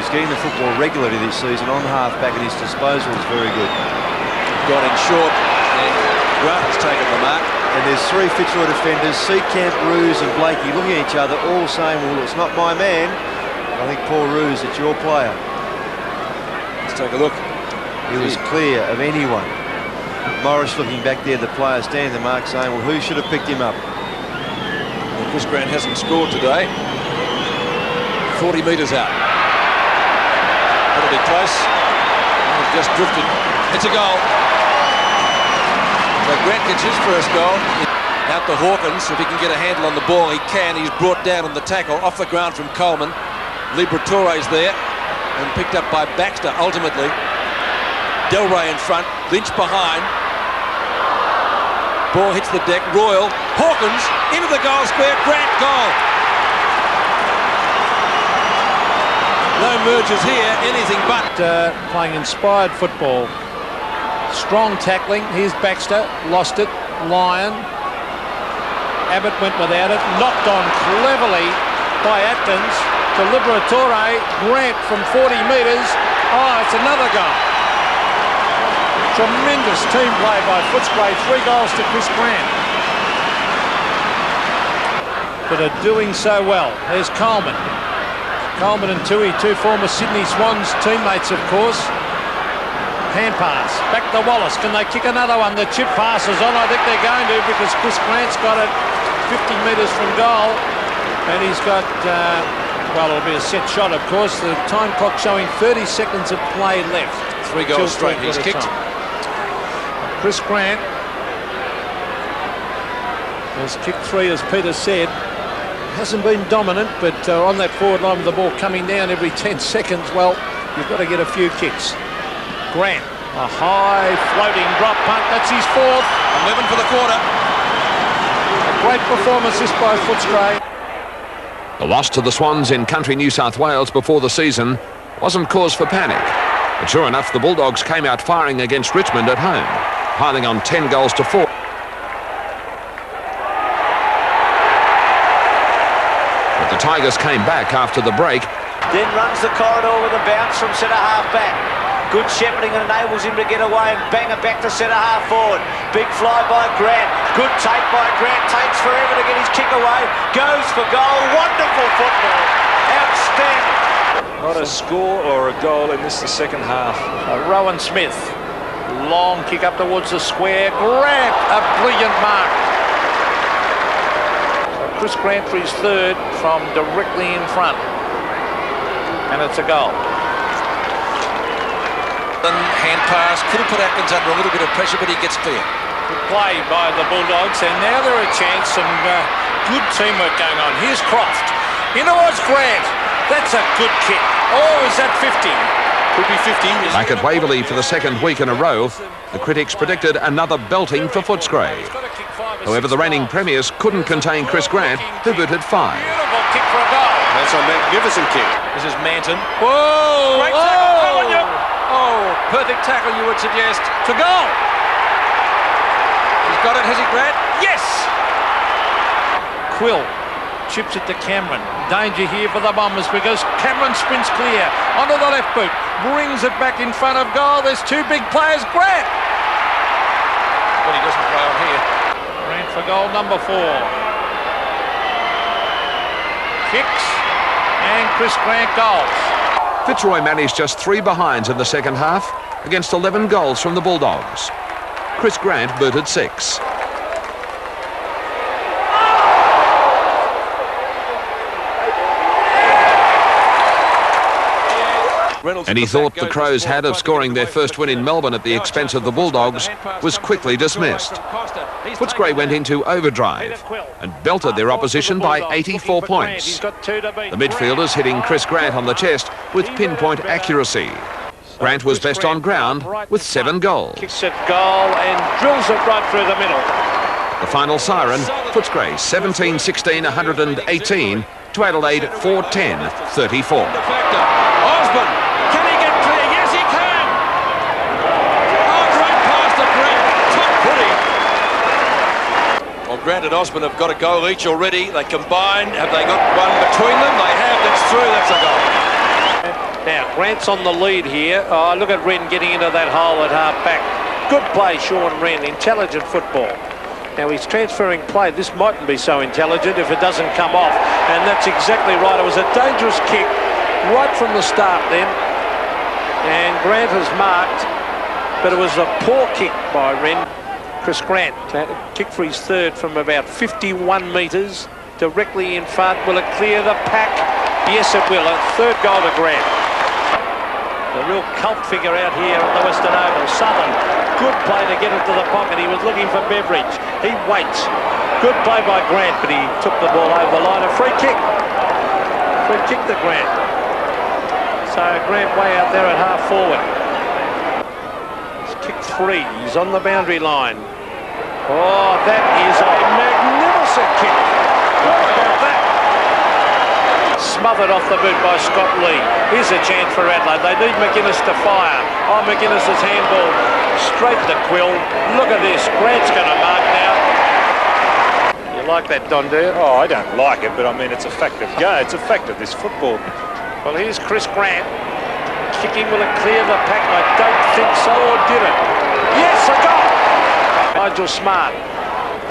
who's getting the football regularly this season on half-back at his disposal is very good. Got in short, and Grant has taken the mark. And there's three Fitzroy defenders, Seacamp, Roos and Blakey, looking at each other, all saying, well, it's not my man. I think, poor Roos, it's your player. Let's take a look. He was clear of anyone. Morris looking back there, the player standing the mark, saying, well, who should have picked him up? Well, Chris Grant hasn't scored today. 40 metres out. That'll be close. Oh, just drifted. It's a goal. So Grant gets his first goal. Out to Hawkins. If he can get a handle on the ball, he can. He's brought down on the tackle off the ground from Coleman. Liberatore's there and picked up by Baxter ultimately. Delray in front. Lynch behind. Ball hits the deck. Royal. Hawkins into the goal square. Grant goal. No mergers here. Anything but. Playing inspired football. Strong tackling. Here's Baxter. Lost it. Lyon. Abbott went without it. Knocked on cleverly by Atkins to Liberatore. Grant from 40 metres. Oh, it's another goal. Tremendous team play by Footscray. 3 goals to Chris Grant. But are doing so well. There's Coleman. Coleman and Tui, two former Sydney Swans teammates, of course. Hand pass. Back to Wallace. Can they kick another one? The chip passes on. I think they're going to, because Chris Grant's got it 50 metres from goal. And he's got, well, it'll be a set shot, of course. The time clock showing 30 seconds of play left. 3 goals straight. He's kicked. Chris Grant has kicked 3, as Peter said. Hasn't been dominant, but on that forward line with the ball coming down every 10 seconds, well, you've got to get a few kicks. Grant, a high floating drop punt. That's his 4th. 11 for the quarter. A great performance this by Footscray. The loss to the Swans in country New South Wales before the season wasn't cause for panic. But sure enough, the Bulldogs came out firing against Richmond at home, piling on 10 goals to 4. But the Tigers came back after the break. Then runs the corridor with a bounce from centre half back. Good shepherding and enables him to get away and bang it back to centre half forward. Big fly by Grant. Good take by Grant. Takes forever to get his kick away. Goes for goal. Wonderful football. Outstanding. Not a score or a goal in this, the second half. Rowan Smith. Long kick up towards the square. Grant, a brilliant mark. So Chris Grant for his 3rd from directly in front. And it's a goal. Hand pass. Could have put Atkins under a little bit of pressure, but he gets clear. Good play by the Bulldogs, and now they're a chance. Some good teamwork going on. Here's Croft. In towards Grant. That's a good kick. Oh, is that 50? Could be 50. Back at Waverley for the 2nd week in a row, the critics predicted another belting for Footscray. However, the reigning premiers couldn't contain Chris Grant, who booted 5. Beautiful kick for a goal. That's a magnificent kick. This is Manton. Whoa! Great tackle. Oh, perfect tackle, you would suggest. To goal. He's got it, has he, Grant? Yes! Quill chips it to Cameron. Danger here for the Bombers because Cameron sprints clear onto the left boot. Brings it back in front of goal. There's 2 big players. Grant! But he doesn't play on here. Grant for goal number 4. Kicks. And Chris Grant goals. Fitzroy managed just 3 behinds in the second half against 11 goals from the Bulldogs. Chris Grant booted 6. And he thought the Crows had of scoring their first win in Melbourne at the expense of the Bulldogs was quickly dismissed. Footscray went into overdrive and belted their opposition by 84 points. The midfielders hitting Chris Grant on the chest with pinpoint accuracy. Grant was best on ground with 7 goals. Kicks it goal and drills it right through the middle. The final siren, Footscray 17-16, 118 to Adelaide 4-10, 34. Osborne. Can he get clear? Yes, he can. Oh, great pass to Grant. Top footy. Well, Grant and Osborne have got a goal each already. They combine. Have they got one between them? They have. That's through. That's a goal. Now, Grant's on the lead here. Oh, look at Wren getting into that hole at half-back. Good play, Sean Wren. Intelligent football. Now, he's transferring play. This mightn't be so intelligent if it doesn't come off. And that's exactly right. It was a dangerous kick right from the start then. And Grant has marked, but it was a poor kick by Wren. Chris Grant kicked for his third from about 51 metres. Directly in front. Will it clear the pack? Yes, it will. A third goal to Grant. The real cult figure out here at the Western Oval. Southern, good play to get into the pocket. He was looking for Beveridge. He waits. Good play by Grant, but he took the ball over the line. A free kick. Free kick to Grant. So Grant way out there at half forward. He's kicked three. He's on the boundary line. Oh, that is a magnificent kick. What about that? Smothered off the boot by Scott Lee. Here's a chance for Adelaide. They need McInnes to fire. Oh, McInnes' handball straight to Quill. Look at this. Grant's going to mark now. You like that, Don, do you? Oh, I don't like it, but I mean, it's a fact of go. It's a fact of this football. Well, here's Chris Grant. Kicking, will it clear the pack? I don't think so, or did it? Yes, a goal! Nigel Smart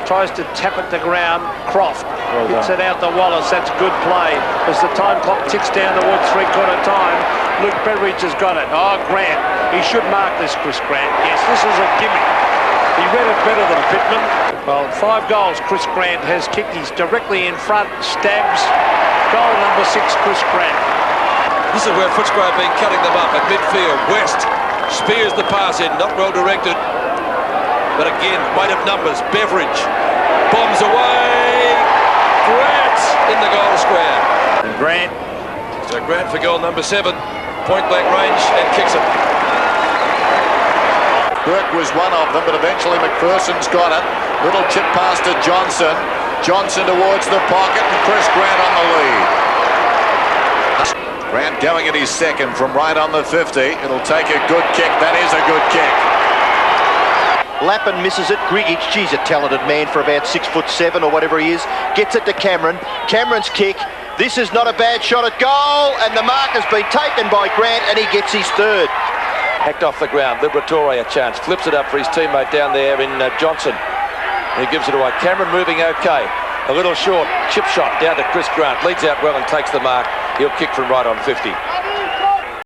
tries to tap it to ground. Croft hits it out to Wallace. That's good play. As the time clock ticks down towards three-quarter time, Luke Beveridge has got it. Oh, Grant. He should mark this, Chris Grant. Yes, this is a gimme. He read it better than Pittman. Well, 5 goals Chris Grant has kicked. He's directly in front. Stabs. Goal number 6, Chris Grant. This is where Footscray have been cutting them up at midfield. West spears the pass in, not well directed. But again, weight of numbers. Beveridge bombs away. Grant in the goal square. And Grant. So Grant for goal number 7. Point blank range and kicks it. Burke was one of them, but eventually McPherson's got it. Little chip pass to Johnson. Johnson towards the pocket and Chris Grant on the lead. Grant going at his second from right on the 50. It'll take a good kick. That is a good kick. Lappin misses it. Grigic, geez, a talented man for about 6'7" or whatever he is. Gets it to Cameron. Cameron's kick. This is not a bad shot at goal, and the mark has been taken by Grant, and he gets his third. Hacked off the ground. Liberatore a chance. Flips it up for his teammate down there in Johnson. He gives it away. Cameron moving okay. A little short. Chip shot down to Chris Grant. Leads out well and takes the mark. He'll kick from right on 50.